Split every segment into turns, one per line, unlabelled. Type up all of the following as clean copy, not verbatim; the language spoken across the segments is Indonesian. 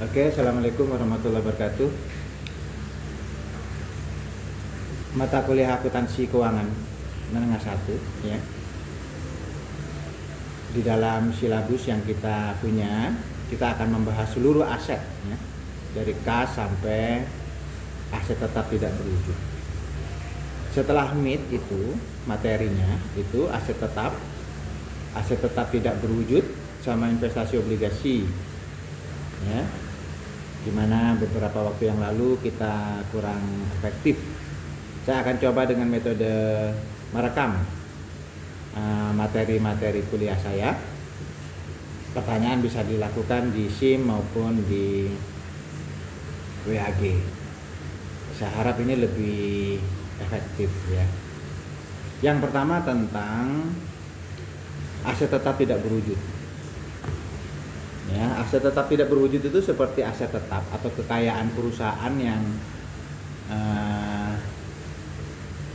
Oke, assalamualaikum warahmatullahi wabarakatuh. Mata kuliah akuntansi keuangan menengah 1 ya. Di dalam silabus yang kita punya, kita akan membahas seluruh aset ya, dari kas sampai aset tetap tidak berwujud. Setelah MIT itu materinya itu aset tetap tidak berwujud sama investasi obligasi ya, dimana beberapa waktu yang lalu kita kurang efektif. Saya akan coba dengan metode merekam materi-materi kuliah saya. Pertanyaan bisa dilakukan di SIM maupun di WAG. Saya harap ini lebih efektif ya. Yang pertama tentang aset tetap tidak berwujud. Ya, aset tetap tidak berwujud itu seperti aset tetap atau kekayaan perusahaan yang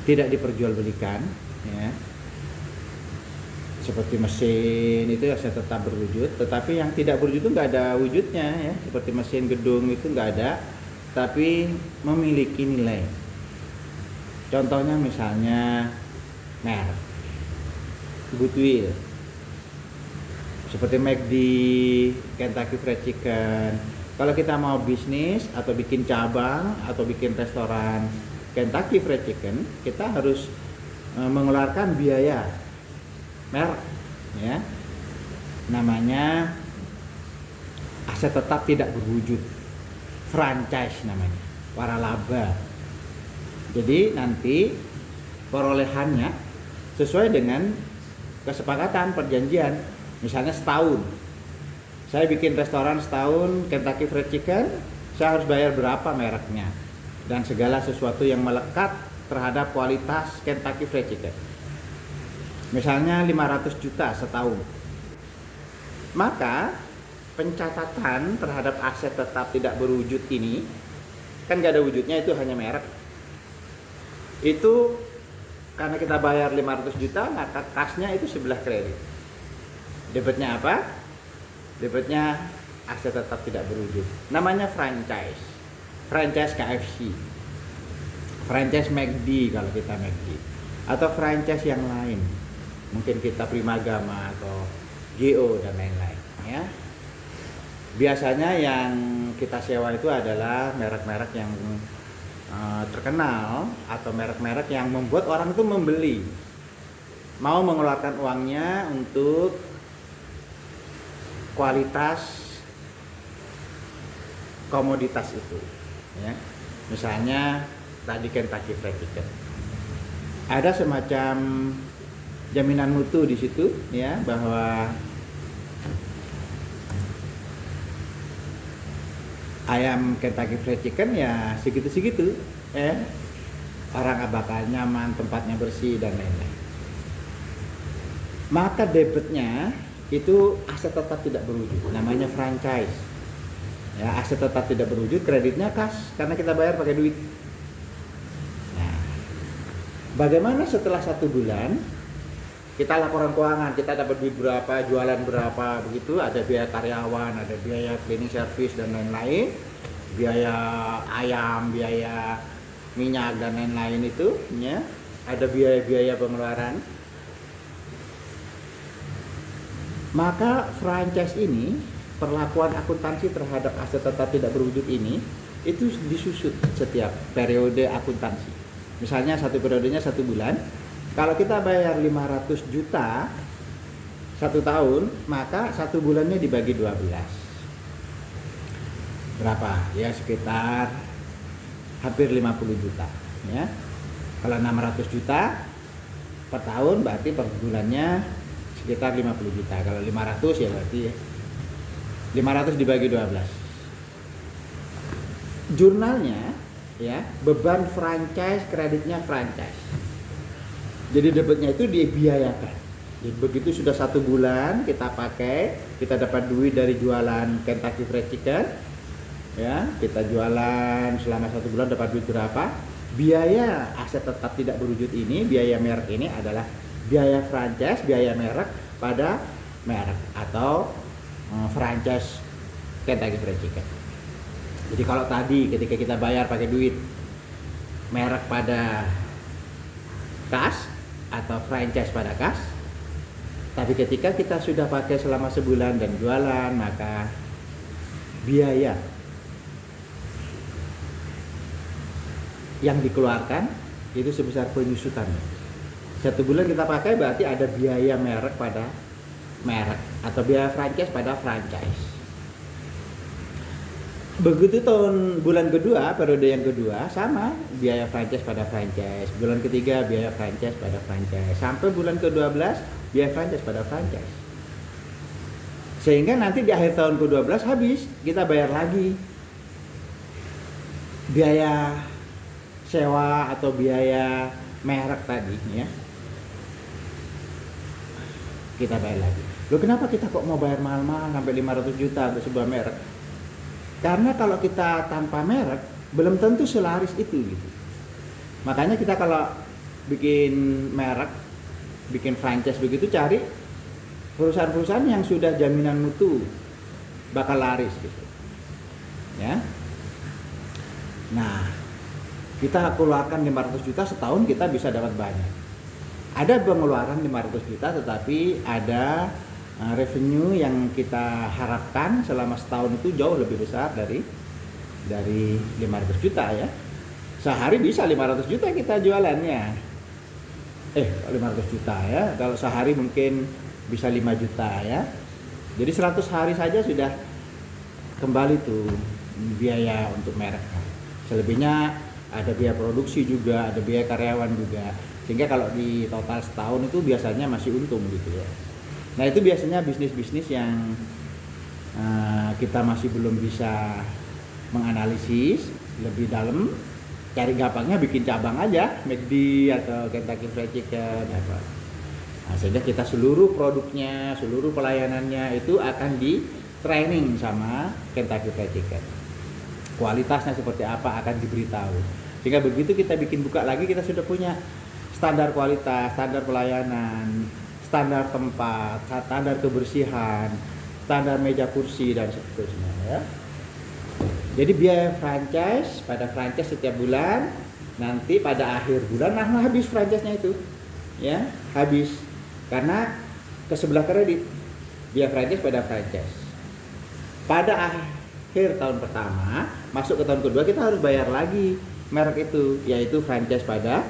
tidak diperjualbelikan ya. Seperti mesin itu aset tetap berwujud, tetapi yang tidak berwujud itu nggak ada wujudnya ya. Seperti mesin, gedung itu nggak ada, tapi memiliki nilai. Contohnya misalnya merek, goodwill, seperti McD, Kentucky Fried Chicken. Kalau kita mau bisnis atau bikin cabang atau bikin restoran Kentucky Fried Chicken, kita harus mengeluarkan biaya merek ya. Namanya aset tetap tidak berwujud, franchise namanya, waralaba. Jadi nanti perolehannya sesuai dengan kesepakatan perjanjian. Misalnya setahun saya bikin restoran setahun Kentucky Fried Chicken, saya harus bayar berapa mereknya dan segala sesuatu yang melekat terhadap kualitas Kentucky Fried Chicken. Misalnya 500 juta setahun. Maka pencatatan terhadap aset tetap tidak berwujud ini, kan gak ada wujudnya, itu hanya merek. Itu karena kita bayar 500 juta, maka kasnya itu sebelah kredit. Debitnya apa? Debitnya aset tetap tidak berwujud. Namanya franchise. Franchise KFC. Franchise McD kalau kita McD. Atau franchise yang lain. Mungkin kita Primagama atau GO dan lain-lain ya. Biasanya yang kita sewa itu adalah merek-merek yang terkenal atau merek-merek yang membuat orang itu membeli, mau mengeluarkan uangnya untuk kualitas komoditas itu ya. Misalnya tadi Kentucky Fried Chicken, ada semacam jaminan mutu di situ ya, bahwa ayam Kentucky Fried Chicken ya segitu-segitu ya, orang bakal nyaman, tempatnya bersih dan lain-lain. Maka debitnya itu aset tetap tidak berwujud, namanya franchise ya. Aset tetap tidak berwujud, kreditnya kas karena kita bayar pakai duit. Nah, bagaimana setelah 1 bulan kita laporan keuangan, kita dapat duit berapa, jualan berapa, begitu, ada biaya karyawan, ada biaya cleaning service dan lain-lain, biaya ayam, biaya minyak dan lain-lain itu ya, ada biaya-biaya pengeluaran. Maka franchise ini, perlakuan akuntansi terhadap aset tetap tidak berwujud ini, itu disusut setiap periode akuntansi. Misalnya satu periodenya 1 bulan, kalau kita bayar 500 juta 1 tahun, maka 1 bulannya dibagi 12. Berapa? Ya sekitar hampir 50 juta ya. Kalau 600 juta per tahun berarti per bulannya sekitar 50 juta. Kalau 500 ya berarti 500 dibagi 12. Jurnalnya ya, beban franchise, kreditnya franchise. Jadi debitnya itu dibiayakan. Jadi begitu sudah 1 bulan kita pakai, kita dapat duit dari jualan Kentucky Fried Chicken ya, kita jualan selama 1 bulan dapat duit berapa, biaya aset tetap tidak berwujud ini, biaya merek ini adalah biaya franchise, biaya merek pada merek atau franchise Kentucky Fried Chicken. Jadi kalau tadi ketika kita bayar pakai duit merek pada kas atau franchise pada kas, tapi ketika kita sudah pakai selama sebulan dan jualan, maka biaya yang dikeluarkan itu sebesar penyusutan. 1 bulan kita pakai berarti ada biaya merek pada merek atau biaya franchise pada franchise. Begitu bulan kedua, periode yang kedua sama, biaya franchise pada franchise. Bulan ketiga biaya franchise pada franchise. Sampai bulan ke-12 biaya franchise pada franchise. Sehingga nanti di akhir tahun ke-12 habis, kita bayar lagi biaya sewa atau biaya merek tadi ya. Kita bayar lagi. Loh, kenapa kita kok mau bayar mahal-mahal sampai 500 juta untuk sebuah merek? Karena kalau kita tanpa merek belum tentu selaris itu gitu. Makanya kita kalau bikin merek, bikin franchise begitu, cari perusahaan-perusahaan yang sudah jaminan mutu bakal laris gitu. Ya. Nah, kita keluarkan 500 juta setahun kita bisa dapat banyak. Ada pengeluaran 500 juta tetapi ada revenue yang kita harapkan selama setahun itu jauh lebih besar dari 500 juta ya. Sehari bisa 500 juta kita jualannya. 500 juta ya. Kalau sehari mungkin bisa 5 juta ya. Jadi 100 hari saja sudah kembali tuh biaya untuk merek. Selebihnya ada biaya produksi juga, ada biaya karyawan juga. Sehingga kalau di total setahun itu biasanya masih untung gitu ya. Nah, itu biasanya bisnis-bisnis yang kita masih belum bisa menganalisis lebih dalam. Cari gampangnya bikin cabang aja, McD atau Kentucky Fried Chicken apa. Nah, sehingga kita seluruh produknya, seluruh pelayanannya itu akan di training sama Kentucky Fried Chicken. Kualitasnya seperti apa akan diberitahu. Sehingga begitu kita bikin buka lagi, kita sudah punya standar kualitas, standar pelayanan, standar tempat, standar kebersihan, standar meja kursi dan seterusnya ya. Jadi biaya franchise pada franchise setiap bulan, nanti pada akhir bulan habis franchise-nya itu. Ya, habis. Karena ke sebelah kredit biaya franchise pada franchise. Pada akhir tahun pertama, masuk ke tahun kedua kita harus bayar lagi merek itu, yaitu franchise pada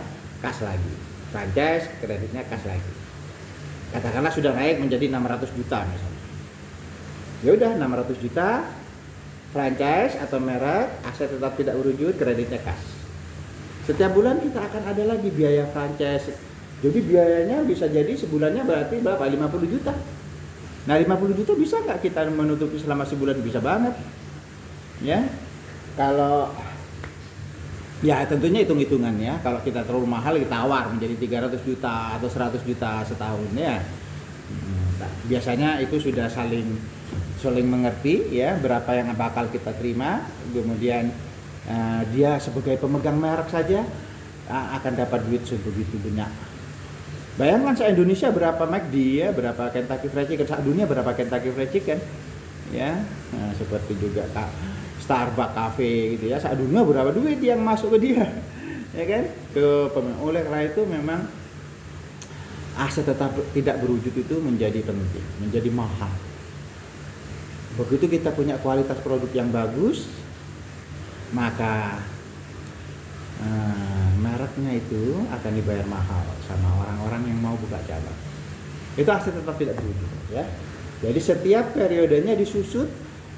kas lagi. Franchise kreditnya kas lagi. Katakanlah sudah naik menjadi 600 juta misalnya. Ya udah 600 juta franchise atau merek, aset tetap tidak berwujud, kreditnya kas. Setiap bulan kita akan ada lagi biaya franchise. Jadi biayanya bisa jadi sebulannya berarti berapa? 50 juta. Nah, 50 juta bisa nggak kita menutupi selama sebulan? Bisa banget. Ya. Kalau ya tentunya hitung-hitungan ya. Kalau kita terlalu mahal kita tawar menjadi 300 juta atau 100 juta setahun ya. Biasanya itu sudah saling mengerti ya berapa yang bakal kita terima. Kemudian dia sebagai pemegang merek saja akan dapat duit sebegitu banyak. Bayangkan se-Indonesia berapa McD ya, berapa Kentucky Fried Chicken, se-dunia berapa Kentucky Fried Chicken ya. Nah, seperti juga Starbucks Cafe gitu ya, saat dunia berapa duit yang masuk ke dia ya kan, oleh karena itu memang aset tetap tidak berwujud itu menjadi penting, menjadi mahal. Begitu kita punya kualitas produk yang bagus, maka mereknya itu akan dibayar mahal sama orang-orang yang mau buka cabang. Itu aset tetap tidak berwujud ya. Jadi setiap periodenya disusut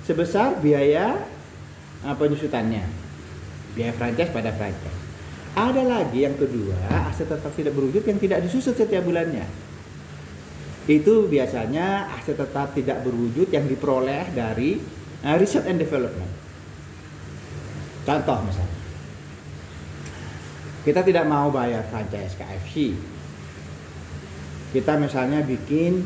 sebesar biaya penyusutannya, biaya franchise pada franchise. Ada lagi yang kedua, aset tetap tidak berwujud yang tidak disusut setiap bulannya. Itu biasanya aset tetap tidak berwujud yang diperoleh dari research and development. Contoh misalnya, kita tidak mau bayar franchise KFC. Kita misalnya bikin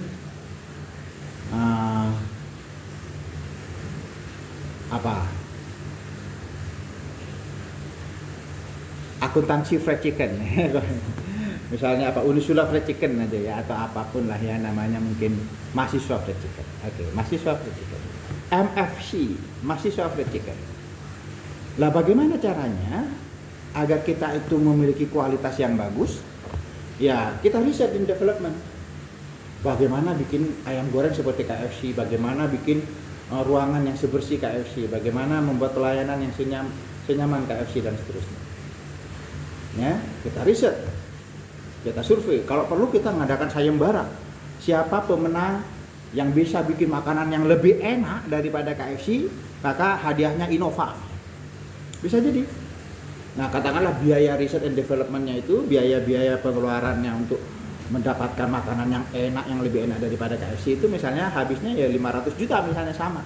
akuntansi fried chicken misalnya Unisula fried chicken aja ya, atau apapun lah ya namanya, mungkin mahasiswa fried chicken. Mahasiswa fried chicken, MFC mahasiswa fried chicken. Lah bagaimana caranya agar kita itu memiliki kualitas yang bagus? Ya, kita riset and development. Bagaimana bikin ayam goreng seperti KFC, bagaimana bikin ruangan yang sebersih KFC, bagaimana membuat pelayanan yang senyaman KFC dan seterusnya. Ya, kita riset, kita survei. Kalau perlu kita ngadakan sayembara. Siapa pemenang yang bisa bikin makanan yang lebih enak daripada KFC, maka hadiahnya Innova. Bisa jadi. Nah, katakanlah biaya riset and development-nya itu, biaya-biaya pengeluarannya untuk mendapatkan makanan yang enak, yang lebih enak daripada KFC itu misalnya habisnya ya 500 juta misalnya sama.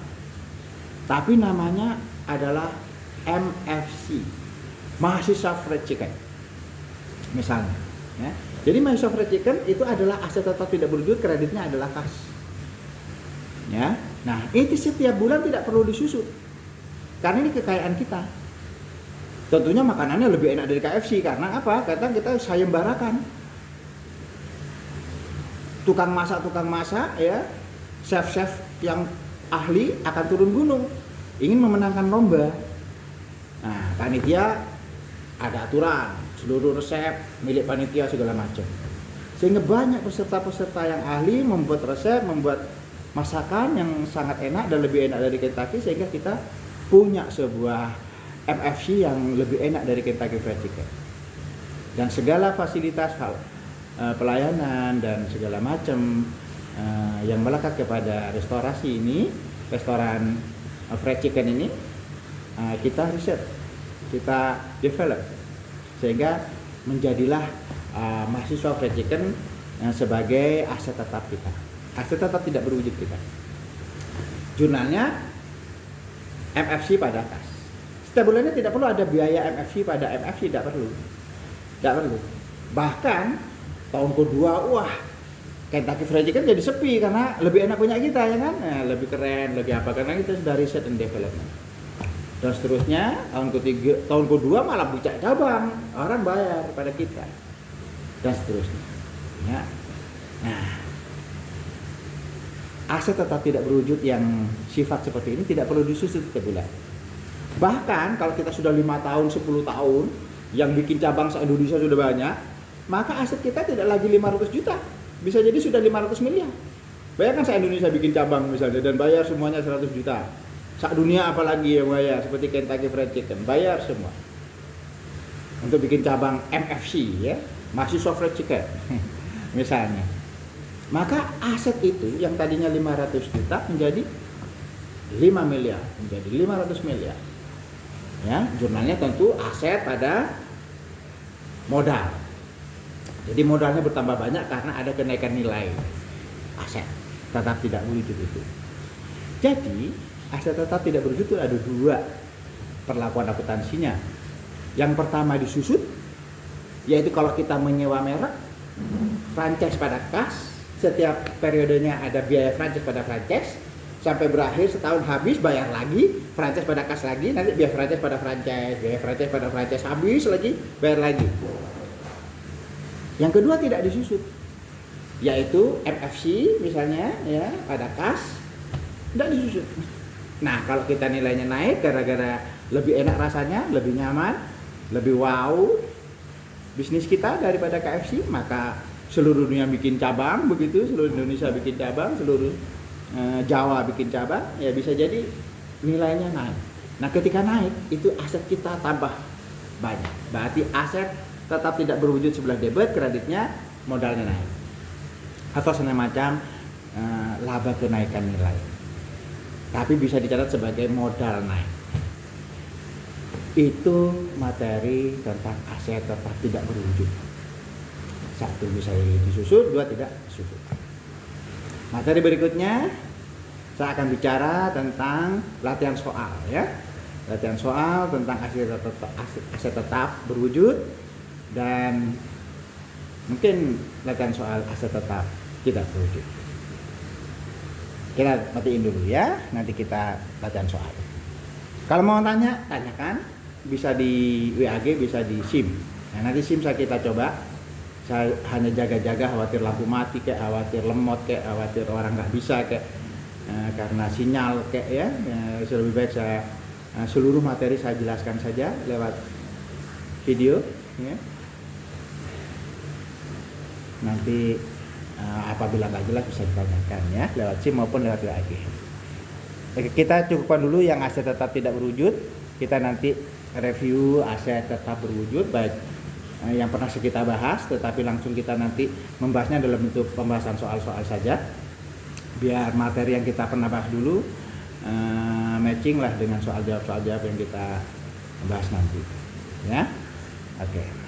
Tapi namanya adalah MFC, Mahasiswa Fried Chicken. Misalnya, ya. Jadi Mahasiswa Fried Chicken itu adalah aset tetap tidak berwujud, kreditnya adalah kas. Ya. Nah, itu setiap bulan tidak perlu disusut. Karena ini kekayaan kita. Tentunya makanannya lebih enak dari KFC karena apa? Karena kita sayembarakan. Tukang masak ya, chef-chef yang ahli akan turun gunung ingin memenangkan lomba. Nah, panitia ada aturan, seluruh resep milik panitia segala macam. Sehingga banyak peserta-peserta yang ahli membuat resep, membuat masakan yang sangat enak dan lebih enak dari Kentucky, sehingga kita punya sebuah MFC yang lebih enak dari Kentucky Fried Chicken. Dan segala fasilitas pelayanan dan segala macam yang melekat kepada restorasi ini, restoran fried chicken ini, kita riset, kita develop, sehingga menjadilah mahasiswa fried chicken sebagai aset tetap kita, aset tetap tidak berwujud kita. Jurnalnya MFC pada kas. Setiap bulannya tidak perlu ada biaya MFC pada MFC, tidak perlu. Bahkan tahun kedua, wah, Kentucky Fried Chicken jadi sepi karena lebih enak punya kita, ya kan? Nah, lebih keren, lebih apa, karena kita sudah riset and development. Dan seterusnya, tahun kedua malah buka cabang, orang bayar pada kita. Dan seterusnya. Ya. Nah, aset tetap tidak berwujud yang sifat seperti ini tidak perlu disusut setiap bulan. Bahkan kalau kita sudah 5 tahun, 10 tahun yang bikin cabang se-Indonesia sudah banyak, maka aset kita tidak lagi 500 juta, bisa jadi sudah 500 miliar. Bayangkan se-Indonesia bikin cabang misalnya dan bayar semuanya 100 juta. Se-dunia apalagi yang bayar, seperti Kentucky Fried Chicken, bayar semua. Untuk bikin cabang MFC ya, Mahasiswa Fried Chicken misalnya. Maka aset itu yang tadinya 500 juta menjadi 5 miliar, menjadi 500 miliar. Ya, jurnalnya tentu aset pada modal. Jadi modalnya bertambah banyak karena ada kenaikan nilai aset tetap tidak berwujud itu. Jadi aset tetap tidak berwujud itu ada 2 perlakuan akuntansinya. Yang pertama disusut, yaitu kalau kita menyewa merek, franchise pada kas, setiap periodenya ada biaya franchise pada franchise. Sampai berakhir setahun habis bayar lagi, franchise pada kas lagi, nanti biaya franchise pada franchise habis lagi, bayar lagi. Yang kedua tidak disusut, yaitu MFC misalnya ya pada kas, tidak disusut. Nah, kalau kita nilainya naik gara-gara lebih enak rasanya, lebih nyaman, lebih wow bisnis kita daripada KFC, maka seluruh dunia bikin cabang begitu, seluruh Indonesia bikin cabang, seluruh Jawa bikin cabang, ya bisa jadi nilainya naik. Nah, ketika naik itu aset kita tambah banyak. Berarti aset tetap tidak berwujud sebelah debit, kreditnya modalnya naik. Atau semacam laba kenaikan nilai. Tapi bisa dicatat sebagai modal naik. Itu materi tentang aset tetap tidak berwujud. 1 bisa disusut, 2 tidak disusut. Materi berikutnya saya akan bicara tentang latihan soal ya. Latihan soal tentang aset tetap berwujud dan mungkin latihan soal aset tetap tidak berwujud. Kita matiin dulu ya, nanti kita latihan soal. Kalau mau tanya, tanyakan, bisa di WAG, bisa di SIM. Nah, nanti SIM kita coba. Saya hanya jaga-jaga khawatir lampu mati kayak, khawatir lemot kayak, khawatir orang nggak bisa kayak karena sinyal kayak ya, lebih baik saya seluruh materi saya jelaskan saja lewat video ya. Nanti apabila nggak jelas bisa ditanyakan ya lewat SIM maupun lewat WA. Kita cukupkan dulu yang aset tetap tidak berwujud. Kita nanti review aset tetap berwujud baik yang pernah kita bahas, tetapi langsung kita nanti membahasnya dalam bentuk pembahasan soal-soal saja, biar materi yang kita pernah bahas dulu matching lah dengan soal jawab yang kita bahas nanti ya. Oke.